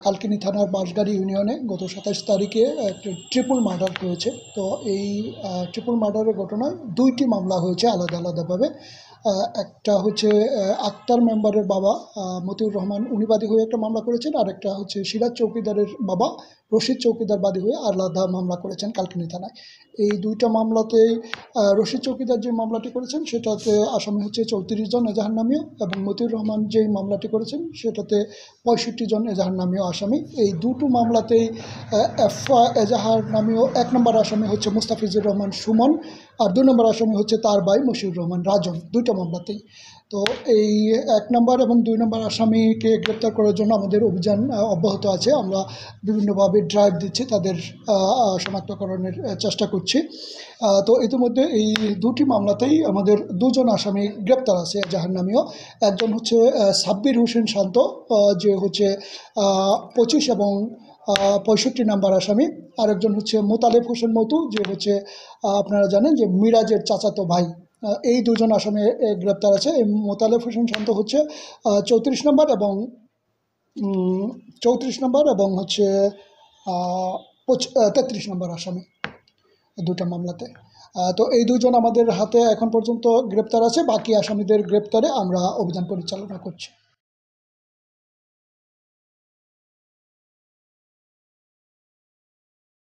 কালকিনি থানার বাঁশগাড়ি ইউনিয়নে গত ২৭ তারিখে একটা ট্রিপল মার্ডার হয়েছে। তো এই ট্রিপল মার্ডারের ঘটনায় ২টি মামলা হয়েছে আলাদা আলাদাভাবে। একটা হচ্ছে আক্তার মেম্বারের বাবা মতিউর রহমান উনি বাদী হয়ে একটা মামলা করেছেন, আর একটা হচ্ছে সিরাজ চৌকিদারের বাবা রশিদ চৌকিদার বাদী হয়ে আলাদা মামলা করেছেন কালকিনি থানায়। এই ২টা মামলাতেই রশিদ চৌকিদার যে মামলাটি করেছেন সেটাতে আসামি হচ্ছে ৩৪ জন এজাহারনামীয়, এবং মতিউর রহমান যেই মামলাটি করেছেন সেটাতে ৬৫ জন এজাহারনামীয় আসামি। এই দুটো মামলাতেই এজাহারনামীয় ১ নম্বর আসামি হচ্ছে মুস্তাফিজুর রহমান সুমন, আর ২ নম্বর আসামি হচ্ছে তার ভাই মশিউর রহমান রাজন, দুইটা মামলাতেই। তো এই ১ নম্বর এবং ২ নম্বর আসামিকে গ্রেপ্তার করার জন্য আমাদের অভিযান অব্যাহত আছে। আমরা বিভিন্নভাবে ড্রাইভ দিচ্ছি, তাদের শনাক্তকরণের চেষ্টা করছি। তো ইতিমধ্যে এই ২টি মামলাতেই আমাদের ২ জন আসামি গ্রেপ্তার আছে এজাহারনামীয়। একজন হচ্ছে সাব্বির হোসেন শান্ত, যে হচ্ছে ২৫ এবং ৬৫ নাম্বার আসামি। আরেকজন হচ্ছে মোতালেব হোসেন মতু, যে হচ্ছে আপনারা জানেন যে মিরাজের চাচাতো ভাই। এই ২ জন আসামি গ্রেপ্তার আছে। এই মোতালেব হোসেন শান্ত হচ্ছে ৩৪ নম্বর এবং ৩৪ নম্বর এবং হচ্ছে ৩৩ নম্বর আসামি ২টা মামলাতে। তো এই ২ জন আমাদের হাতে এখন পর্যন্ত গ্রেপ্তার আছে। বাকি আসামিদের গ্রেপ্তারে আমরা অভিযান পরিচালনা করছি।